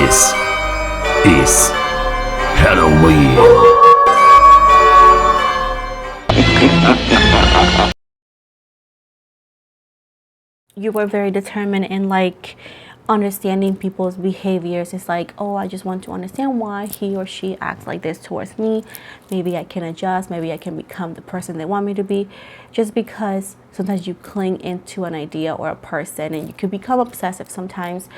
This is Halloween. You were very determined in like understanding people's behaviors. It's like, oh, I just want to understand why he or she acts like this towards me. Maybe I can adjust, maybe I can become the person they want me to be. Just because sometimes you cling into an idea or a person, and you could become obsessive sometimes,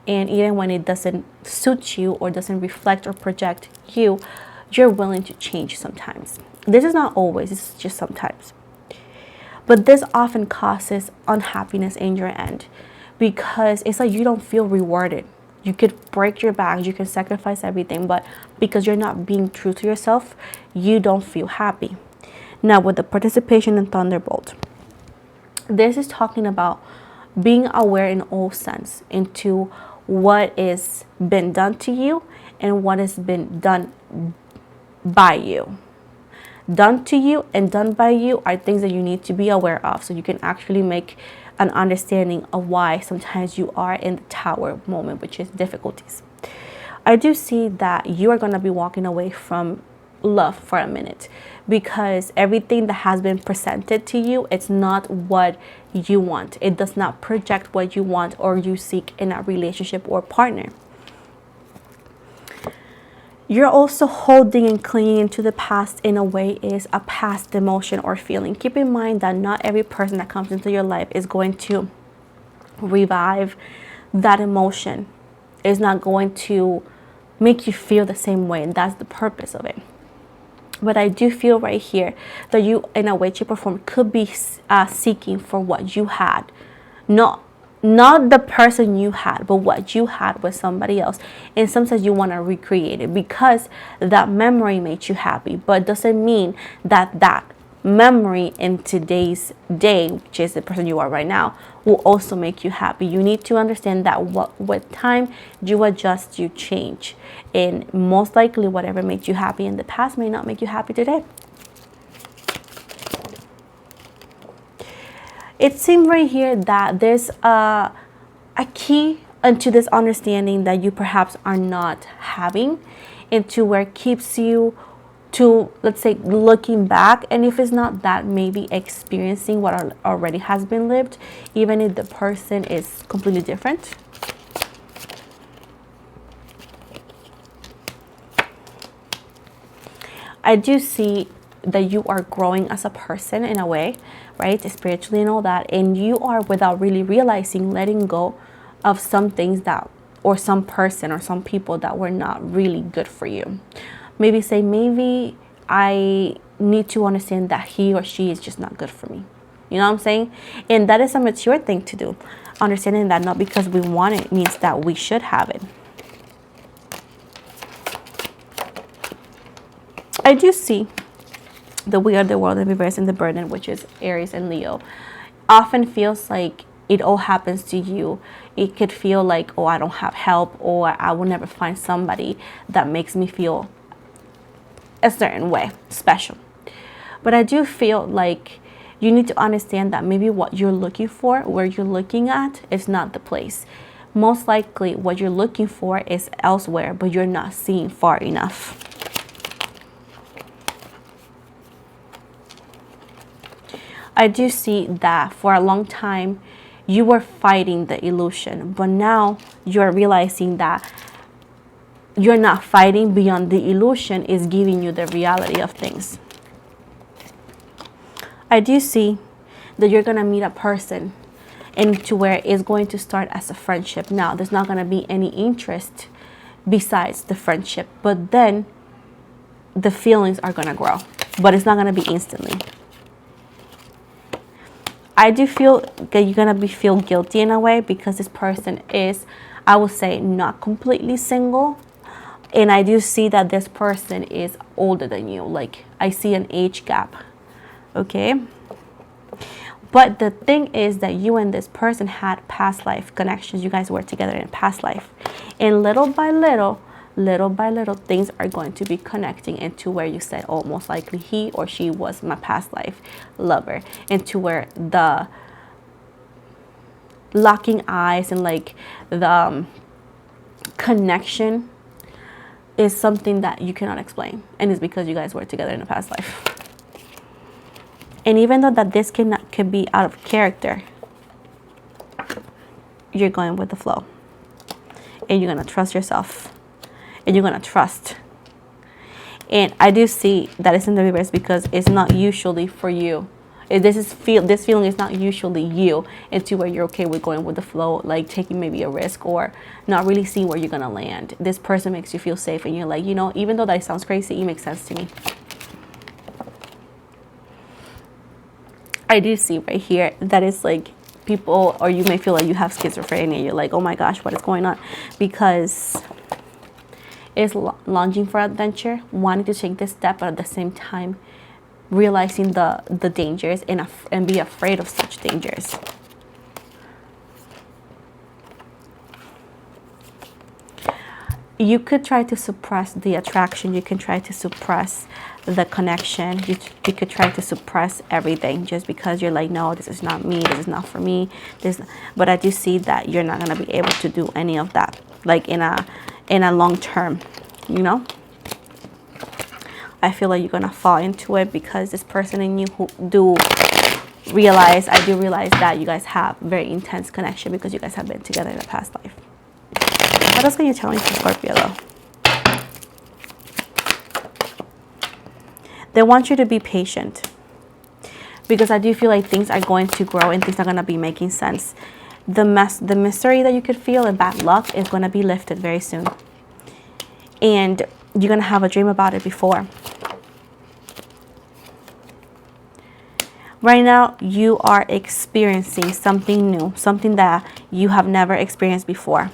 and even when it doesn't suit you or doesn't reflect or project you, you're willing to change sometimes. This is not always, this is just sometimes. But this often causes unhappiness in your end, because it's like you don't feel rewarded. You could break your back, you can sacrifice everything, but because you're not being true to yourself, you don't feel happy. Now, with the participation in Thunderbolt, this is talking about being aware in all sense into what is been done to you and what has been done by you. Done to you and done by you are things that you need to be aware of, so you can actually make an understanding of why sometimes you are in the tower moment, which is difficulties. I do see that you are going to be walking away from love for a minute, because everything that has been presented to you, it's not what you want. It does not project what you want or you seek in a relationship or partner. You're also holding and clinging into the past in a way is a past emotion or feeling. Keep in mind that not every person that comes into your life is going to revive that emotion. It's not going to make you feel the same way, and that's the purpose of it. But I do feel right here that you, in a way, shape, or form, could be seeking for what you had. Not the person you had, but what you had with somebody else. And sometimes you want to recreate it because that memory made you happy. But it doesn't mean that that memory in today's day, which is the person you are right now, will also make you happy. You need to understand that with time, you adjust, you change. And most likely whatever made you happy in the past may not make you happy today. It seems right here that there's a key into this understanding that you perhaps are not having, into where it keeps you to, let's say, looking back, and if it's not that, maybe experiencing what already has been lived, even if the person is completely different. I do see that you are growing as a person in a way, right, spiritually and all that, and you are, without really realizing, letting go of some things that, or some person or some people that were not really good for you. Maybe I need to understand that he or she is just not good for me. You know what I'm saying? And that is a mature thing to do. Understanding that not because we want it means that we should have it. I do see the We Are the World in reverse and the burden, which is Aries and Leo. Often feels like it all happens to you. It could feel like, oh, I don't have help, or I will never find somebody that makes me feel a certain way, special. But I do feel like you need to understand that maybe what you're looking for, where you're looking at, is not the place. Most likely what you're looking for is elsewhere, but you're not seeing far enough. I do see that for a long time you were fighting the illusion, but now you're realizing that you're not fighting. Beyond the illusion is giving you the reality of things. I do see that you're going to meet a person into where it's going to start as a friendship. Now, there's not going to be any interest besides the friendship, but then the feelings are going to grow, but it's not going to be instantly. I do feel that you're going to feel guilty in a way, because this person is, I would say, not completely single. And I do see that this person is older than you. Like, I see an age gap. Okay? But the thing is that you and this person had past life connections. You guys were together in past life. And little by little, things are going to be connecting into where you said, oh, most likely he or she was my past life lover, into where the locking eyes and like the connection is something that you cannot explain, and it's because you guys were together in a past life. And even though that this could be out of character, you're going with the flow, and you're gonna trust yourself, and you're gonna trust. And I do see that it's in the reverse because it's not usually for you. This feeling is not usually you, into where you're okay with going with the flow, like taking maybe a risk or not really seeing where you're gonna land. This person makes you feel safe, and you're like, you know, even though that sounds crazy, it makes sense to me. I do see right here that it's like people, or you may feel like you have schizophrenia. You're like, oh my gosh, what is going on? Because it's longing for adventure, wanting to take this step, but at the same time realizing the dangers and be afraid of such dangers. You could try to suppress the attraction. You can try to suppress the connection. You could try to suppress everything just because you're like, no, this is not me. This is not for me. But I do see that you're not going to be able to do any of that, like in a long term, you know. I feel like you're going to fall into it because this person and you I do realize that you guys have very intense connection because you guys have been together in a past life. What else can you tell me for Scorpio though? They want you to be patient because I do feel like things are going to grow and things are going to be making sense. The mystery that you could feel and bad luck is going to be lifted very soon. And you're going to have a dream about it before. Right now, you are experiencing something new, something that you have never experienced before.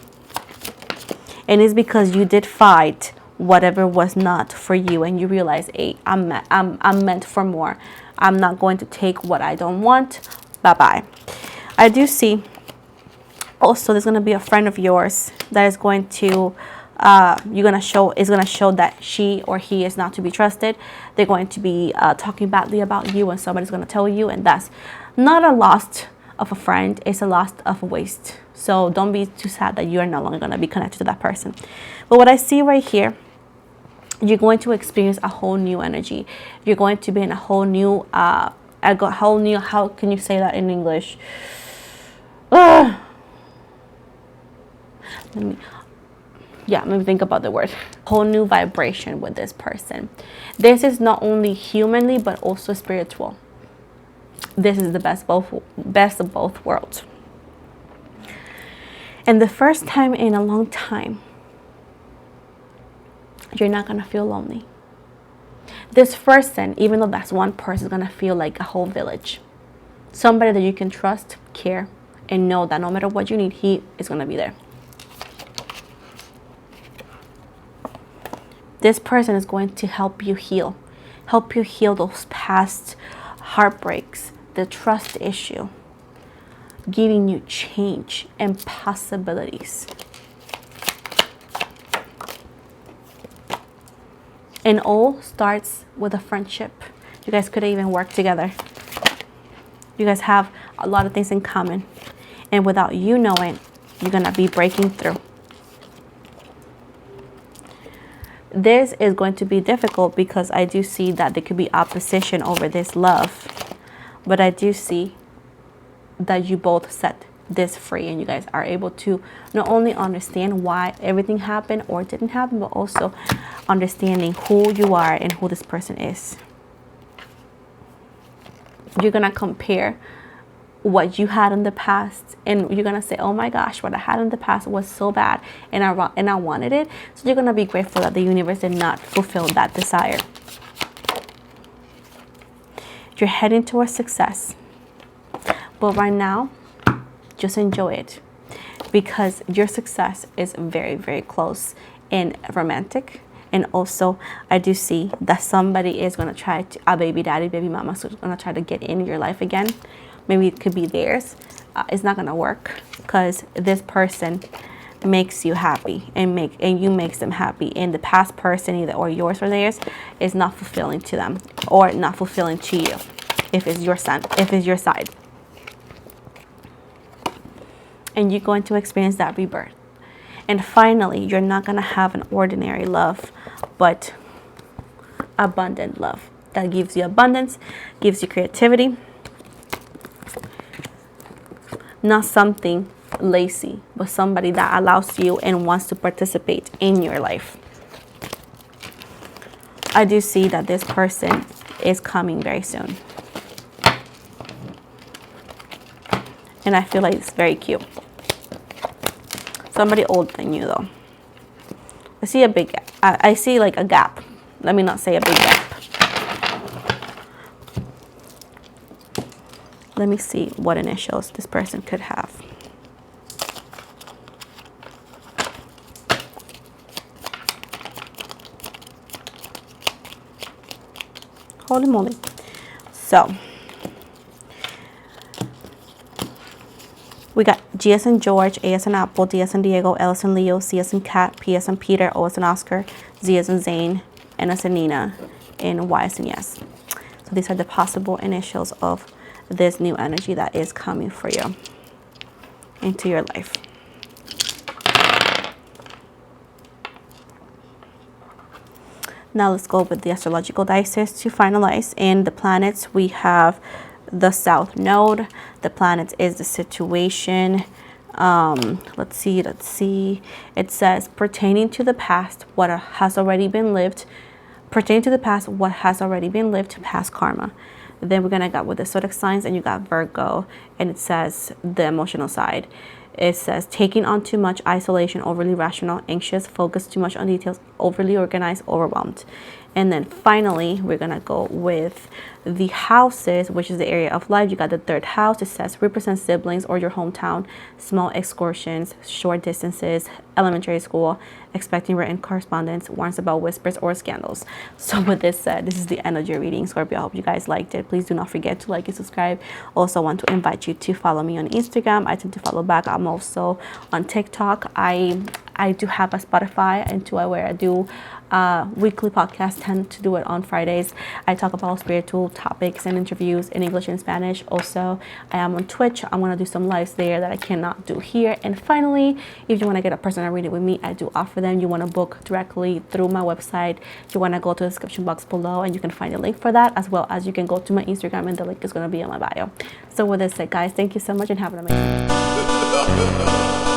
And it's because you did fight whatever was not for you, and you realize, hey, I'm meant for more. I'm not going to take what I don't want. Bye-bye. I do see also there's going to be a friend of yours that is going to is going to show that she or he is not to be trusted. They're going to be talking badly about you, and somebody's going to tell you, and that's not a loss of a friend, it's a loss of a waste. So don't be too sad that you are no longer going to be connected to that person. But what I see right here, you're going to experience a whole new energy. You're going to be in a whole new how can you say that in English? Let me think about the word. Whole new vibration with this person. This is not only humanly but also spiritual. This is the best of both worlds. And the first time in a long time, you're not gonna feel lonely. This person, even though that's one person, is gonna feel like a whole village. Somebody that you can trust, care, and know that no matter what you need, he is gonna be there. This person is going to help you heal those past heartbreaks, the trust issue, giving you change and possibilities. And all starts with a friendship. You guys could even work together. You guys have a lot of things in common. And without you knowing, you're going to be breaking through. This is going to be difficult because I do see that there could be opposition over this love. But I do see that you both set this free, and you guys are able to not only understand why everything happened or didn't happen, but also understanding who you are and who this person is. You're gonna compare what you had in the past, and you're gonna say, oh my gosh, what I had in the past was so bad, and I wanted it. So you're gonna be grateful that the universe did not fulfill that desire. You're heading towards success, but right now just enjoy it, because your success is very, very close and romantic. And also I do see that somebody is going to try to, a baby daddy, baby mama, so going to try to get in your life again. Maybe it could be theirs. It's not going to work because this person makes you happy and you makes them happy, and the past person, either or yours or theirs, is not fulfilling to them or not fulfilling to you if it's your side. And you're going to experience that rebirth. And finally, you're not going to have an ordinary love, but abundant love that gives you abundance, gives you creativity, not something lazy, but somebody that allows you and wants to participate in your life. I do see that this person is coming very soon. And I feel like it's very cute. Somebody older than you, though. I see a big gap. I see like a gap. Let me not say a big gap. Let me see what initials this person could have. Holy moly. So, we got G as in George, A as in Apple, D as in Diego, L as in Leo, C as in Cat, P as in Peter, O as in Oscar, Z as in Zane, N as in Nina, and Y as in Yes. So these are the possible initials of this new energy that is coming for you into your life. Now let's go with the astrological dice to finalize. In the planets, we have the South Node. The planets is the situation. Let's see. It says pertaining to the past, what has already been lived. Pertaining to the past, what has already been lived, past karma. Then we're gonna go with the zodiac signs, and you got Virgo, and it says the emotional side. It says taking on too much, isolation, overly rational, anxious, focused too much on details, overly organized, overwhelmed. And then finally, we're gonna go with the houses, which is the area of life. You got the third house. It says represent siblings or your hometown, small excursions, short distances, elementary school, expecting written correspondence, warns about whispers or scandals. So with this said, this is the end of your reading, Scorpio. I hope you guys liked it. Please do not forget to like and subscribe. Also want to invite you to follow me on Instagram. I tend to follow back. I'm also on TikTok. I do have a Spotify and where I do weekly podcast. Tend to do it on Fridays. I talk about spiritual topics and interviews in English and Spanish. Also, I am on Twitch. I'm gonna do some lives there that I cannot do here. And finally, if you want to get a personal reading with me, I do offer them. You want to book directly through my website, you want to go to the description box below and you can find a link for that, as well as you can go to my Instagram and the link is going to be on my bio. So with this said, guys, thank you so much and have an amazing day.